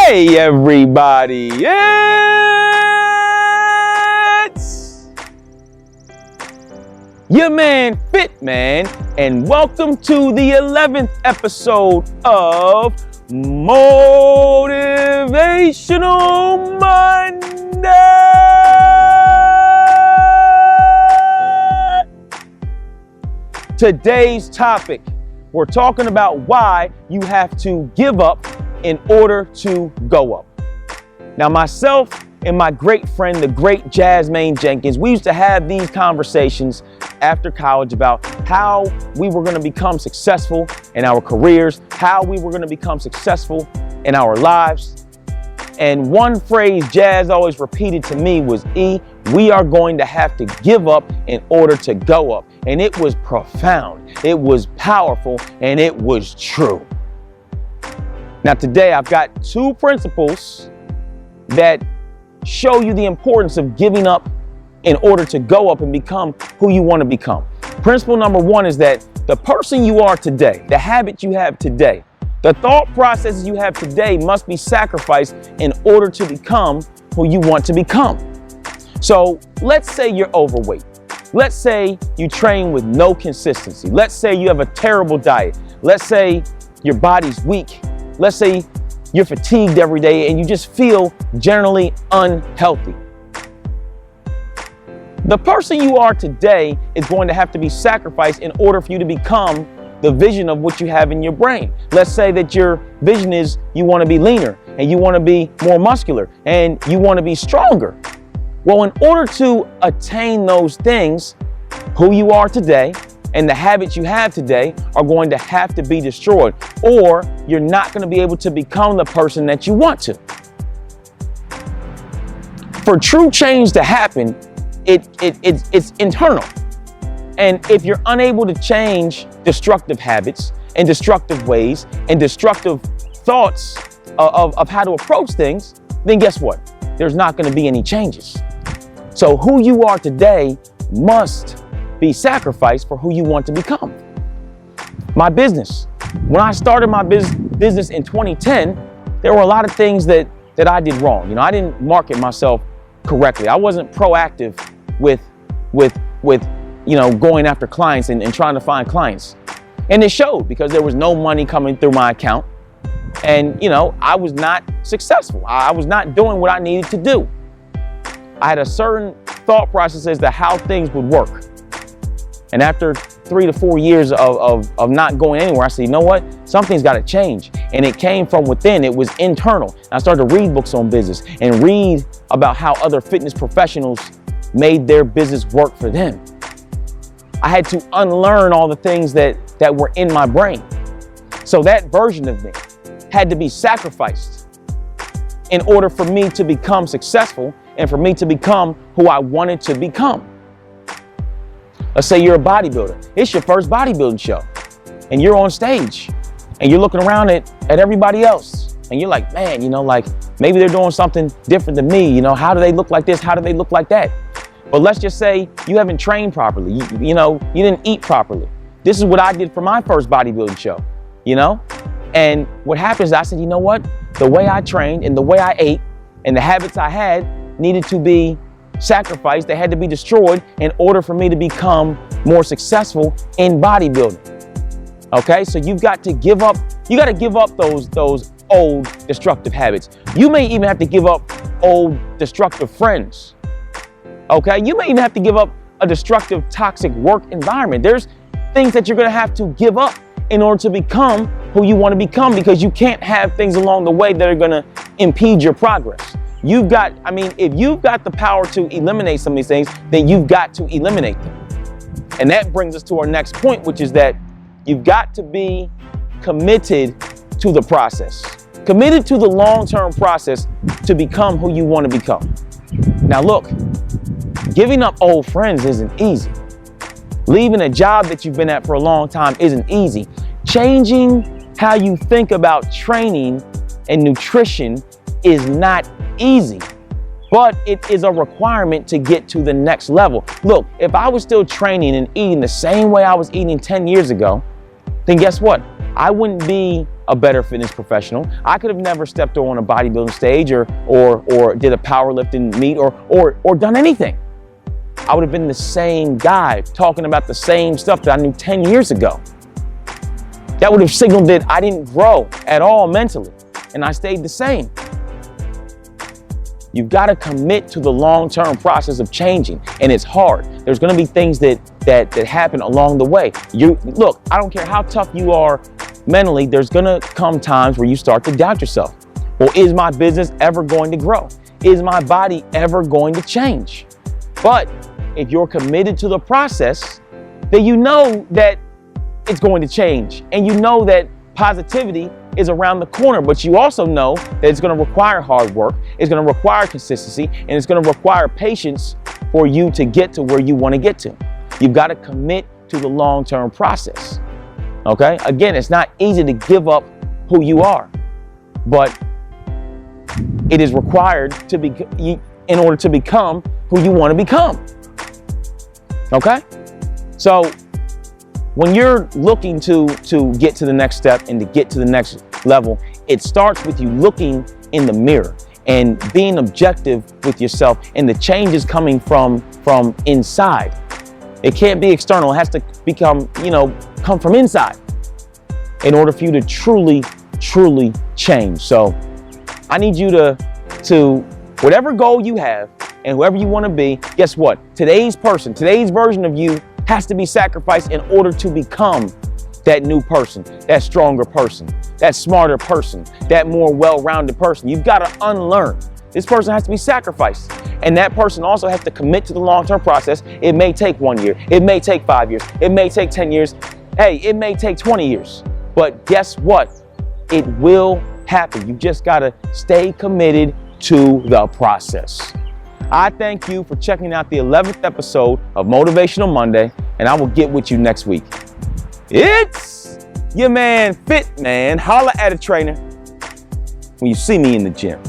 Hey everybody, it's your man Fitman, and welcome to the 11th episode of Motivational Monday. Today's topic, we're talking about why you have to give up in order to go up. Now, myself and my great friend, the great Jasmine Jenkins, we used to have these conversations after college about how we were going to become successful in our careers, how we were going to become successful in our lives. And one phrase Jazz always repeated to me was, we are going to have to give up in order to go up. And it was profound, it was powerful, and it was true. Now today I've got two principles that show you the importance of giving up in order to go up and become who you want to become. Principle number one is that the person you are today, the habit you have today, the thought processes you have today must be sacrificed in order to become who you want to become. So let's say you're overweight. Let's say you train with no consistency. Let's say you have a terrible diet. Let's say your body's weak. Let's say you're fatigued every day and you just feel generally unhealthy. The person you are today is going to have to be sacrificed in order for you to become the vision of what you have in your brain. Let's say that your vision is you want to be leaner and you want to be more muscular and you want to be stronger. Well, in order to attain those things, who you are today and the habits you have today are going to have to be destroyed, or you're not going to be able to become the person that you want to. For true change to happen, it's internal. And if you're unable to change destructive habits and destructive ways and destructive thoughts of how to approach things, then guess what? There's not going to be any changes. So who you are today must be sacrificed for who you want to become. My business. When I started my business in 2010, there were a lot of things that I did wrong. I didn't market myself correctly. I wasn't proactive with going after clients and trying to find clients. And it showed because there was no money coming through my account. And, I was not successful. I was not doing what I needed to do. I had a certain thought process as to how things would work. And after 3 to 4 years of not going anywhere, I said, you know what? Something's got to change. And it came from within. It was internal. And I started to read books on business and read about how other fitness professionals made their business work for them. I had to unlearn all the things that were in my brain. So that version of me had to be sacrificed in order for me to become successful and for me to become who I wanted to become. Let's say you're a bodybuilder. It's your first bodybuilding show and you're on stage and you're looking around at everybody else and you're like, man, maybe they're doing something different than me. How do they look like this? How do they look like that? But let's just say you haven't trained properly. You didn't eat properly. This is what I did for my first bodybuilding show, And what happens, I said, you know what? The way I trained and the way I ate and the habits I had needed to be sacrificed. They had to be destroyed in order for me to become more successful in bodybuilding. Okay, so you've got to give up. You got to give up those old destructive habits. You may even have to give up old destructive friends. Okay, you may even have to give up a destructive, toxic work environment. There's things that you're going to have to give up in order to become who you want to become, because you can't have things along the way that are going to impede your progress. If you've got the power to eliminate some of these things, then you've got to eliminate them. And that brings us to our next point, which is that you've got to be committed to the process, committed to the long-term process to become who you want to become. Now look, giving up old friends isn't easy. Leaving a job that you've been at for a long time isn't easy. Changing how you think about training and nutrition is not easy, but it is a requirement to get to the next level. Look, if I was still training and eating the same way I was eating 10 years ago, then guess what? I wouldn't be a better fitness professional. I could have never stepped on a bodybuilding stage or did a powerlifting meet or done anything. I would have been the same guy talking about the same stuff that I knew 10 years ago. That would have signaled that I didn't grow at all mentally, and I stayed the same. You've got to commit to the long-term process of changing, and it's hard. There's going to be things that happen along the way. Look, I don't care how tough you are mentally, there's going to come times where you start to doubt yourself. Well, is my business ever going to grow? Is my body ever going to change? But if you're committed to the process, then you know that it's going to change, and you know that positivity is around the corner, but you also know that it's going to require hard work, it's going to require consistency, and it's going to require patience for you to get to where you want to get to. You've got to commit to the long-term process. Okay? Again, it's not easy to give up who you are, but it is required to be in order to become who you want to become. Okay? So when you're looking to get to the next step and to get to the next level, it starts with you looking in the mirror and being objective with yourself, and the change is coming from inside. It can't be external. It has to come from inside in order for you to truly change. So I need you to whatever goal you have and whoever you want to be, guess what? Today's version of you has to be sacrificed in order to become that new person, that stronger person, that smarter person, that more well-rounded person. You've got to unlearn. This person has to be sacrificed. And that person also has to commit to the long-term process. It may take 1 year. It may take 5 years. It may take 10 years. Hey, it may take 20 years. But guess what? It will happen. You just got to stay committed to the process. I thank you for checking out the 11th episode of Motivational Monday, and I will get with you next week. It's your man, Fitman. Holla at a trainer when you see me in the gym.